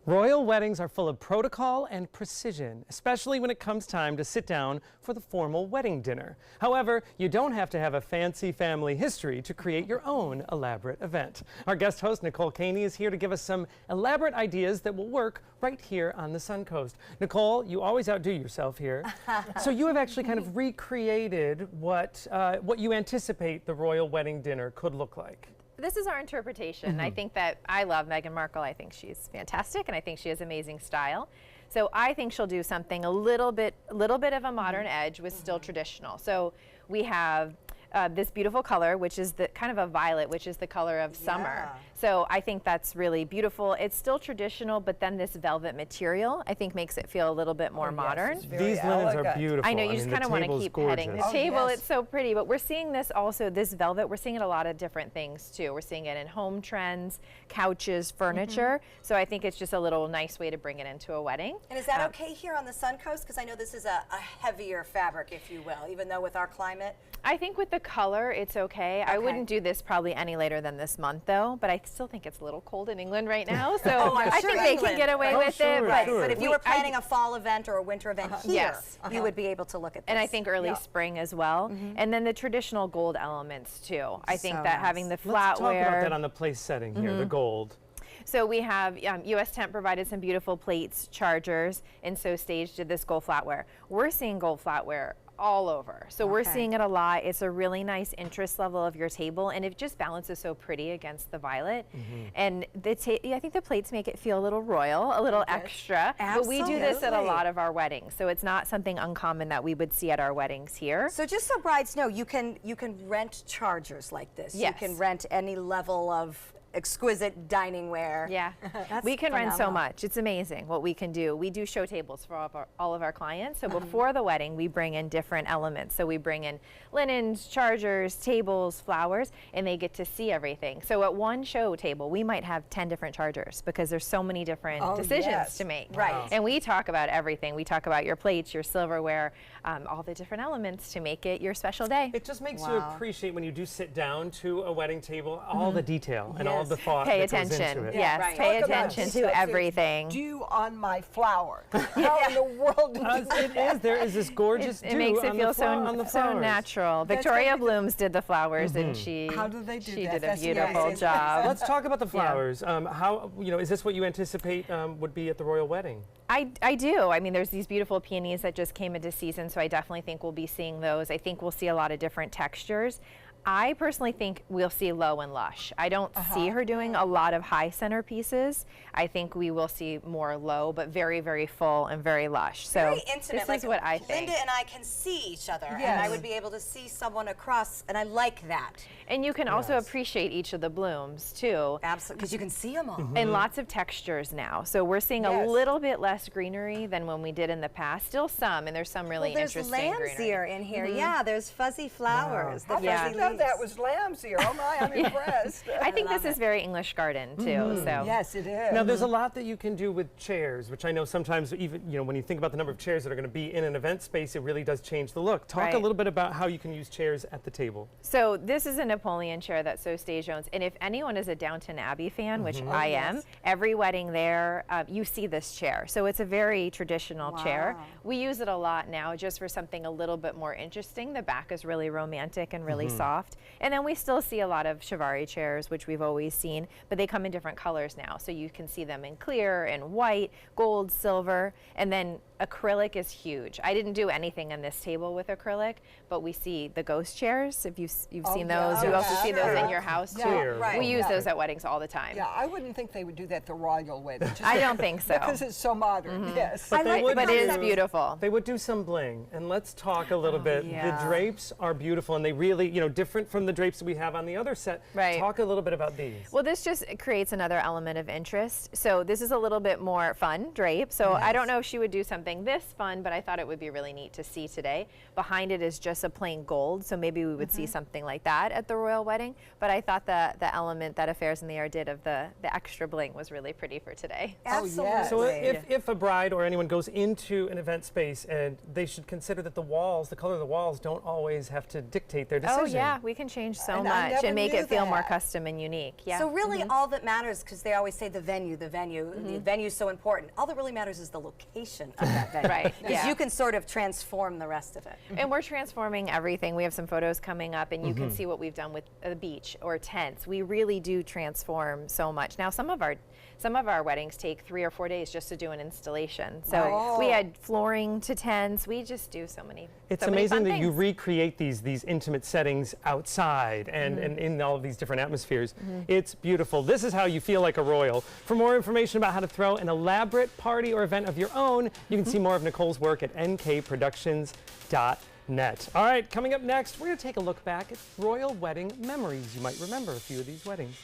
Royal weddings are full of protocol and precision, especially when it comes time to sit down for the formal wedding dinner. However, you don't have to have a fancy family history to create your own elaborate event. Our guest host, Nicole Caney, is here to give us some elaborate ideas that will work right here on the Sun Coast. Nicole, you always outdo yourself here. So you have actually kind of recreated what you anticipate the royal wedding dinner could look like. This is our interpretation. I think that I love Meghan Markle. I think she's fantastic, and I think she has amazing style. So I think she'll do something a little bit of a modern edge with still traditional. So we have this beautiful color, which is the kind of a violet, which is the color of summer. So I think that's really beautiful. It's still traditional, but then this velvet material, I think, makes it feel a little bit more modern. These linens are beautiful. I know, you just kind of want to keep petting the table. It's so pretty, but we're seeing this also, this velvet, we're seeing it a lot of different things too. We're seeing it in home trends, couches, furniture. So I think it's just a little nice way to bring it into a wedding. And is that okay here on the Sun Coast? Because I know this is a heavier fabric, if you will, even though with our climate. I think with the color, it's okay. I wouldn't do this probably any later than this month, though, but I still think it's a little cold in England right now, so I think they can get away with it. But if you were planning a fall event or a winter event here, you would be able to look at this. And I think early spring as well. And then the traditional gold elements, too. I think that having the flatware. Let's talk about that on the place setting here, the gold. So we have US Temp provided some beautiful plates, chargers, and So Stage did this gold flatware. We're seeing gold flatware all over. So we're seeing it a lot. It's a really nice interest level of your table, and it just balances so pretty against the violet. And I think the plates make it feel a little royal, a little extra. But we do this at a lot of our weddings, so it's not something uncommon that we would see at our weddings here. So just so brides know, you can rent chargers like this. You can rent any level of exquisite dining ware. We can rent so much. It's amazing what we can do. We do show tables for all of our clients. So before the wedding, we bring in different elements. So we bring in linens, chargers, tables, flowers, and they get to see everything. So at one show table, we might have 10 different chargers because there's so many different decisions to make. And we talk about everything. We talk about your plates, your silverware, all the different elements to make it your special day. It just makes you appreciate when you do sit down to a wedding table, all the detail and all the thought pay that attention. goes into it. Yes, pay attention to everything. Dew on my flower. How in the world it is. There is this gorgeous dew. It makes it feel so natural. Victoria Blooms did the flowers, and she did a beautiful job. Let's talk about the flowers. How, is this what you anticipate would be at the royal wedding? I do. I mean, there's these beautiful peonies that just came into season, so I definitely think we'll be seeing those. I think we'll see a lot of different textures. I personally think we'll see low and lush. I don't see her doing a lot of high centerpieces. I think we will see more low, but very, very full and very lush. So very intimate. This is what I think. Linda and I can see each other, and I would be able to see someone across, and I like that. And you can also appreciate each of the blooms too. Absolutely, because you can see them all. And lots of textures now. So we're seeing a little bit less greenery than when we did in the past. Still some, and there's some really interesting greenery. There's lamb's ear in here. Yeah, there's fuzzy flowers. I didn't know that was lamb's ear. Oh my, I'm impressed. I think this is very English garden too. So yes, it is. Now there's a lot that you can do with chairs, which I know sometimes even when you think about the number of chairs that are going to be in an event space, it really does change the look. Talk a little bit about how you can use chairs at the table. So this is a Napoleon chair that So Stage owns, and if anyone is a Downton Abbey fan, which I am, every wedding there you see this chair. So it's a very traditional chair. We use it a lot now just for something a little bit more interesting. The back is really romantic and really soft. And then we still see a lot of Chiavari chairs, which we've always seen, but they come in different colors now. So you can see them in clear and white, gold, silver, and then acrylic is huge. I didn't do anything on this table with acrylic, but we see the ghost chairs. If you've seen those, you also see those in your house too. We use those at weddings all the time. Yeah, I wouldn't think they would do that the royal way. I don't think so. Because it's so modern, yes. But it is beautiful. They would do some bling, and let's talk a little bit. The drapes are beautiful, and they really, different from the drapes that we have on the other set. Talk a little bit about these. Well, this just creates another element of interest. So this is a little bit more fun drape. So I don't know if she would do something something this fun, but I thought it would be really neat to see today. Behind it is just a plain gold, so maybe we would see something like that at the royal wedding. But I thought the element that Affairs in the Air did of the extra bling was really pretty for today. Absolutely. So if a bride or anyone goes into an event space, and they should consider that the walls, the color of the walls, don't always have to dictate their decision. Oh yeah, we can change so And I much never and make knew it feel more that. custom and unique. Yeah. So really all that matters, because they always say the venue, the venue's so important. All that really matters is the location of that venue. Right, Because yeah. you can sort of transform the rest of it. And we're transforming everything. We have some photos coming up, and you can see what we've done with the beach or tents. We really do transform so much. Now, some of our weddings take 3 or 4 days just to do an installation. So we had flooring to tents. We just do so many. It's so many amazing fun that you things. recreate these intimate settings outside and in all of these different atmospheres. It's beautiful. This is how you feel like a royal. For more information about how to throw an elaborate party or event of your own, you can see more of Nicole's work at nkproductions.net. All right, coming up next, we're going to take a look back at royal wedding memories. You might remember a few of these weddings.